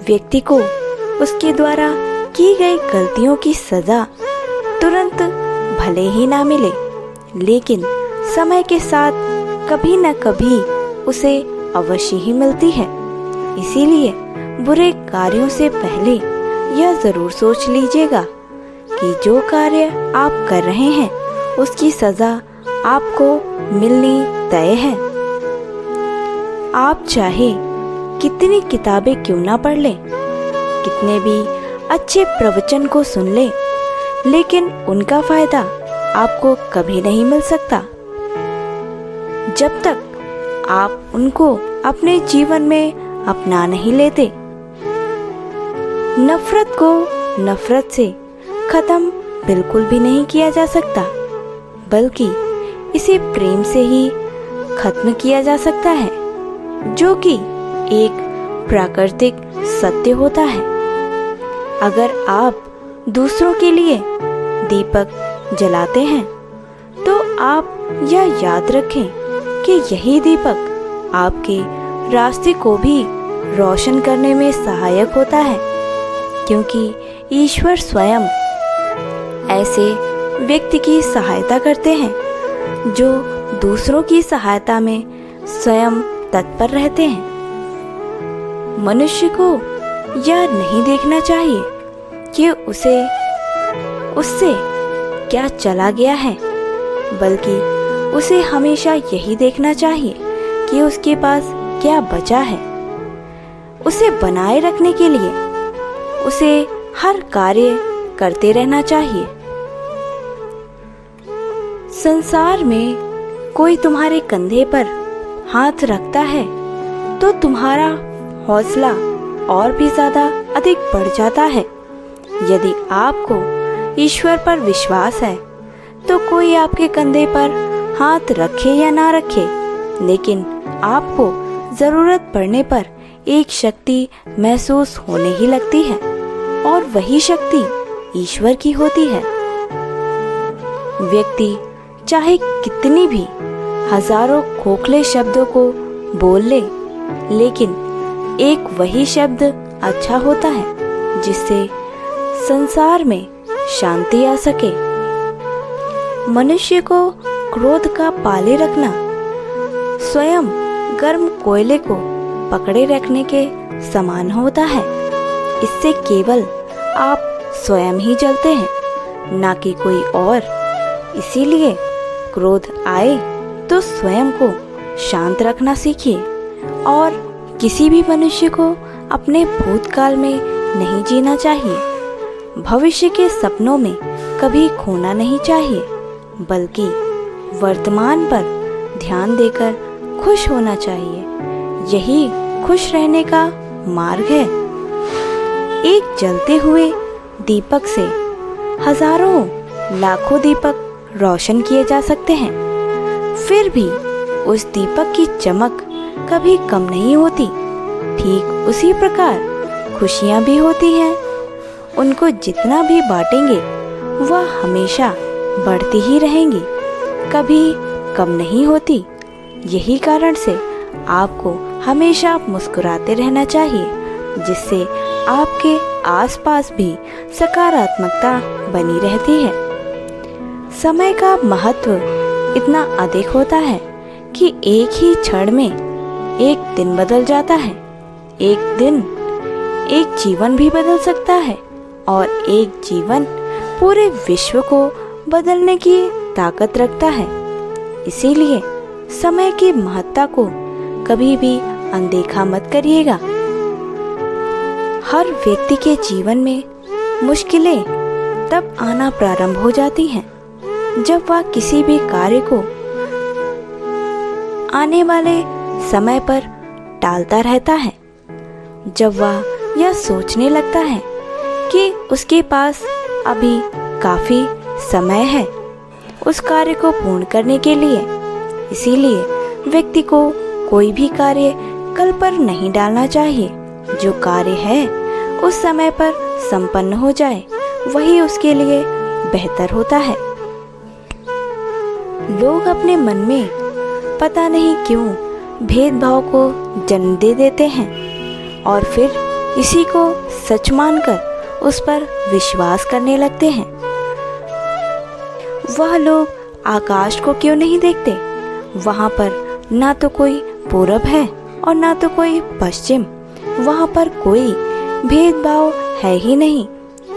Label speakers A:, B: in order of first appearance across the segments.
A: व्यक्ति को उसके द्वारा की गई गलतियों की सजा तुरंत भले ही ना मिले, लेकिन समय के साथ कभी न कभी उसे अवश्य ही मिलती है। इसीलिए बुरे कार्यों से पहले यह जरूर सोच लीजिएगा कि जो कार्य आप कर रहे हैं उसकी सजा आपको मिलनी तय है। आप चाहे कितनी किताबें क्यों ना पढ़ लें, कितने भी अच्छे प्रवचन को सुन लें, लेकिन उनका फायदा आपको कभी नहीं मिल सकता जब तक आप उनको अपने जीवन में अपना नहीं लेते। नफरत को नफरत से खत्म बिल्कुल भी नहीं किया जा सकता, बल्कि इसे प्रेम से ही खत्म किया जा सकता है, जो कि एक प्राकृतिक सत्य होता है। अगर आप दूसरों के लिए दीपक जलाते हैं तो आप यह याद रखें कि यही दीपक आपके रास्ते को भी रोशन करने में सहायक होता है, क्योंकि ईश्वर स्वयं ऐसे व्यक्ति की सहायता करते हैं जो दूसरों की सहायता में स्वयं तत्पर रहते हैं। मनुष्य को यह नहीं देखना चाहिए कि उससे क्या चला गया है, बल्कि उसे हमेशा यही देखना चाहिए कि उसके पास क्या बचा है। उसे बनाए रखने के लिए उसे हर कार्य करते रहना चाहिए। संसार में कोई तुम्हारे कंधे पर हाथ रखता है तो तुम्हारा हौसला और भी ज्यादा अधिक बढ़ जाता है। यदि आपको ईश्वर पर विश्वास है तो कोई आपके कंधे पर हाथ रखे या ना रखे, लेकिन आपको जरूरत पड़ने पर एक शक्ति महसूस होने ही लगती है, और वही शक्ति ईश्वर की होती है। व्यक्ति चाहे कितनी भी हजारों खोखले शब्दों को बोल ले, लेकिन एक वही शब्द अच्छा होता है जिससे संसार में शांति आ सके। मनुष्य को क्रोध का पाले रखना स्वयं गर्म कोयले को पकड़े रखने के समान होता है। इससे केवल आप स्वयं ही जलते हैं, ना कि कोई और। इसीलिए क्रोध आए तो स्वयं को शांत रखना सीखिए, और किसी भी मनुष्य को अपने भूतकाल में नहीं जीना चाहिए। भविष्य के सपनों में कभी खोना नहीं चाहिए, बल्कि वर्तमान पर ध्यान देकर खुश होना चाहिए। यही खुश रहने का मार्ग है। एक जलते हुए दीपक से हजारों लाखों दीपक रोशन किए जा सकते हैं, फिर भी उस दीपक की चमक कभी कम नहीं होती। ठीक उसी प्रकार खुशियाँ भी होती हैं, उनको जितना भी बांटेंगे वह हमेशा बढ़ती ही रहेंगी, कभी कम नहीं होती। यही कारण से आपको हमेशा मुस्कुराते रहना चाहिए, जिससे आपके आसपास भी सकारात्मकता बनी रहती है। समय का महत्व इतना अधिक होता है कि एक ही क्षण में एक दिन बदल जाता है। एक दिन एक जीवन भी बदल सकता है, और एक जीवन पूरे विश्व को बदलने की ताकत रखता है। इसीलिए समय की महत्ता को कभी भी अनदेखा मत करिएगा। हर व्यक्ति के जीवन में मुश्किलें तब आना प्रारंभ हो जाती हैं जब वह किसी भी कार्य को आने वाले समय पर टालता रहता है, जब वह यह सोचने लगता है कि उसके पास अभी काफी समय है उस कार्य को पूर्ण करने के लिए। इसीलिए व्यक्ति को कोई भी कार्य कल पर नहीं डालना चाहिए। जो कार्य है उस समय पर संपन्न हो जाए, वही उसके लिए बेहतर होता है। लोग अपने मन में पता नहीं क्यों भेदभाव को जन्म दे देते हैं, और फिर इसी को सच मानकर उस पर विश्वास करने लगते हैं। वह लोग आकाश को क्यों नहीं देखते? वहाँ पर ना तो कोई पूरब है और ना तो कोई पश्चिम। वहाँ पर कोई भेदभाव है ही नहीं।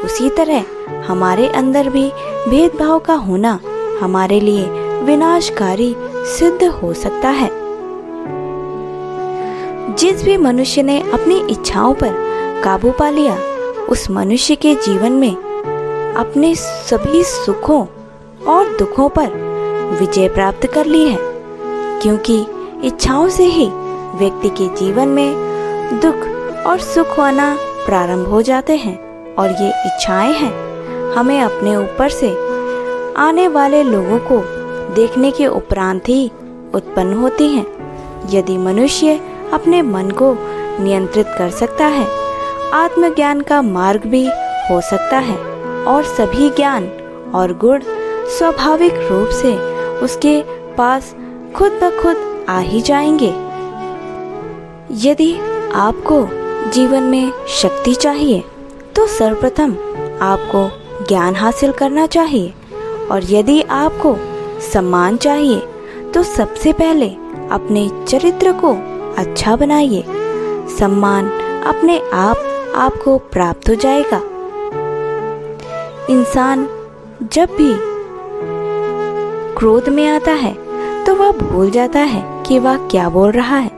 A: उसी तरह हमारे अंदर भी भेदभाव का होना हमारे लिए विनाशकारी सिद्ध हो सकता है। जिस भी मनुष्य ने अपनी इच्छाओं पर काबू पा लिया, उस मनुष्य के जीवन में अपने सभी सुखों और दुखों पर विजय प्राप्त कर ली है, क्योंकि इच्छाओं से ही व्यक्ति के जीवन में दुख और सुख आना प्रारंभ हो जाते हैं। और ये इच्छाएं हैं हमें अपने ऊपर से आने वाले लोगों को देखने के उपरांत ही उत्पन्न होती हैं। यदि मनुष्य अपने मन को नियंत्रित कर सकता है, आत्मज्ञान का मार्ग भी हो सकता है और सभी ज्ञान और गुण स्वाभाविक रूप से उसके पास खुद ब खुद आ ही जाएंगे। यदि आपको जीवन में शक्ति चाहिए तो सर्वप्रथम आपको ज्ञान हासिल करना चाहिए, और यदि आपको सम्मान चाहिए तो सबसे पहले अपने चरित्र को अच्छा बनाइए। सम्मान अपने आप आपको प्राप्त हो जाएगा। इंसान जब भी क्रोध में आता है तो वह भूल जाता है कि वह क्या बोल रहा है।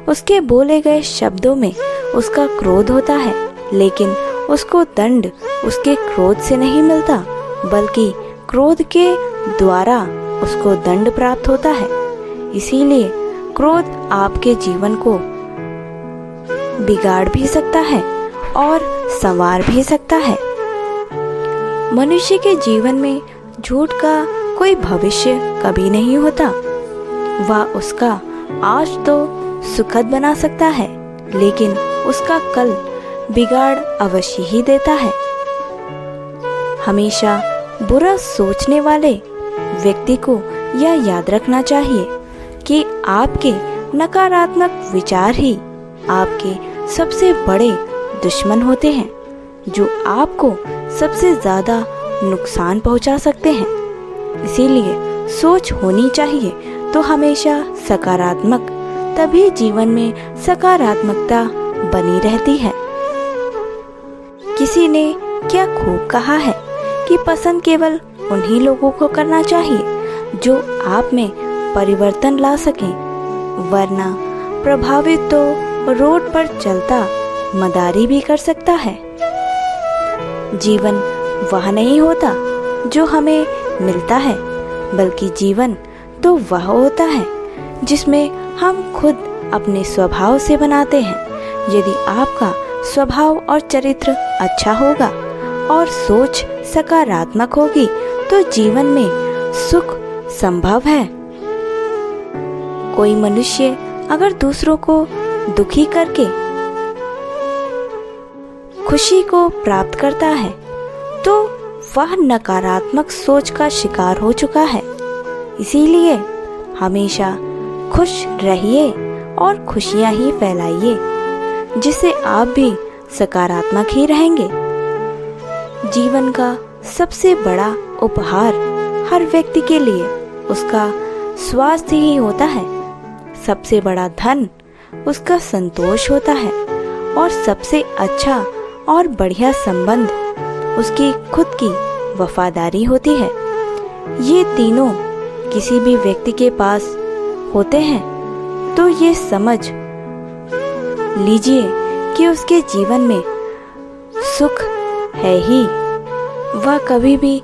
A: उसके बोले गए शब्दों में उसका क्रोध होता है, लेकिन उसको दंड उसके क्रोध से नहीं मिलता, बल्कि क्रोध के द्वारा उसको दंड प्राप्त होता है। इसीलिए क्रोध आपके जीवन को बिगाड़ भी सकता है और संवार भी सकता है। मनुष्य के जीवन में झूठ का कोई भविष्य कभी नहीं होता। वह उसका आज तो सुखद बना सकता है, लेकिन उसका कल बिगाड़ अवश्य ही देता है। हमेशा बुरा सोचने वाले व्यक्ति को यह याद रखना चाहिए कि आपके नकारात्मक विचार ही आपके सबसे बड़े दुश्मन होते हैं, जो आपको सबसे ज्यादा नुकसान पहुंचा सकते हैं। इसीलिए सोच होनी चाहिए तो हमेशा सकारात्मक, तभी जीवन में सकारात्मकता बनी रहती है। किसी ने क्या खूब कहा है कि पसंद केवल उन्हीं लोगों को करना चाहिए जो आप में परिवर्तन ला सकें, वरना प्रभावित तो रोड पर चलता मदारी भी कर सकता है। जीवन वह नहीं होता जो हमें मिलता है, बल्कि जीवन तो वह होता है जिसमें हम खुद अपने स्वभाव से बनाते हैं। यदि आपका स्वभाव और चरित्र अच्छा होगा और सोच सकारात्मक होगी तो जीवन में सुख संभव है। कोई मनुष्य अगर दूसरों को दुखी करके खुशी को प्राप्त करता है तो वह नकारात्मक सोच का शिकार हो चुका है। इसीलिए हमेशा खुश रहिए और खुशियां ही फैलाइए, जिससे आप भी सकारात्मक ही रहेंगे। जीवन का सबसे बड़ा उपहार हर व्यक्ति के लिए उसका स्वास्थ्य ही होता है। सबसे बड़ा धन उसका संतोष होता है, और सबसे अच्छा और बढ़िया संबंध उसकी खुद की वफादारी होती है। ये तीनों किसी भी व्यक्ति के पास होते हैं तो ये समझ लीजिए कि उसके जीवन में सुख है ही, वह कभी भी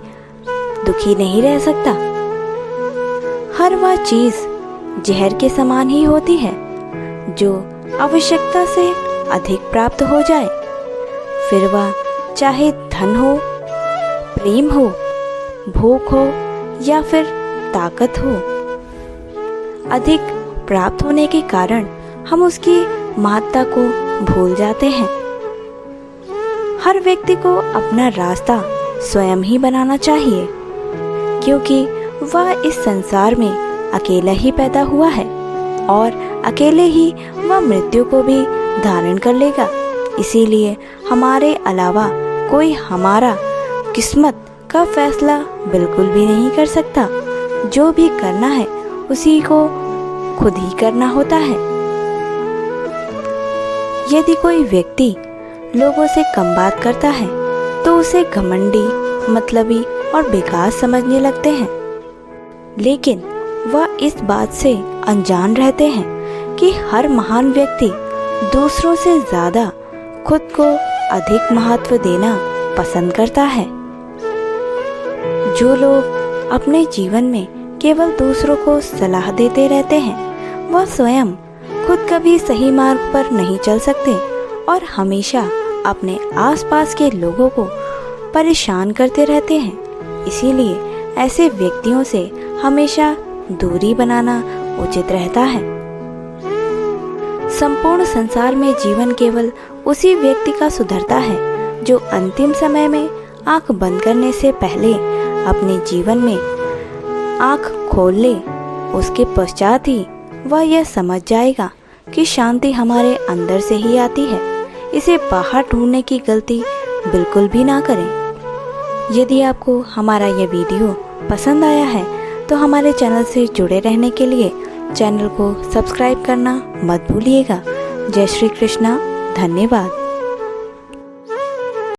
A: दुखी नहीं रह सकता। हर वह चीज जहर के समान ही होती है जो आवश्यकता से अधिक प्राप्त हो जाए, फिर वह चाहे धन हो, प्रेम हो, भूख हो या फिर ताकत हो। अधिक प्राप्त होने के कारण हम उसकी महत्ता को भूल जाते हैं। हर व्यक्ति को अपना रास्ता स्वयं ही बनाना चाहिए, क्योंकि वह इस संसार में अकेला ही पैदा हुआ है और अकेले ही वह मृत्यु को भी धारण कर लेगा। इसीलिए हमारे अलावा कोई हमारा किस्मत का फैसला बिल्कुल भी नहीं कर सकता। जो भी करना है उसी को खुद ही करना होता है। यदि कोई व्यक्ति लोगों से कम बात करता है तो उसे घमंडी, मतलबी और बेकार समझने लगते हैं, लेकिन वह इस बात से अनजान रहते हैं कि हर महान व्यक्ति दूसरों से ज़्यादा खुद को अधिक महत्व देना पसंद करता है। जो लोग अपने जीवन में केवल दूसरों को सलाह देते रहते हैं, वह स्वयं खुद कभी सही मार्ग पर नहीं चल सकते और हमेशा अपने आसपास के लोगों को परेशान करते रहते हैं। इसीलिए ऐसे व्यक्तियों से हमेशा दूरी बनाना उचित रहता है। संपूर्ण संसार में जीवन केवल उसी व्यक्ति का सुधरता है जो अंतिम समय में आंख बंद करने से पहले अपने जीवन में आंख खोल ले। उसके पश्चात ही वह यह समझ जाएगा कि शांति हमारे अंदर से ही आती है। इसे बाहर ढूंढने की गलती बिल्कुल भी ना करें। यदि आपको हमारा यह वीडियो पसंद आया है तो हमारे चैनल से जुड़े रहने के लिए चैनल को सब्सक्राइब करना मत भूलिएगा। जय श्री कृष्णा। धन्यवाद।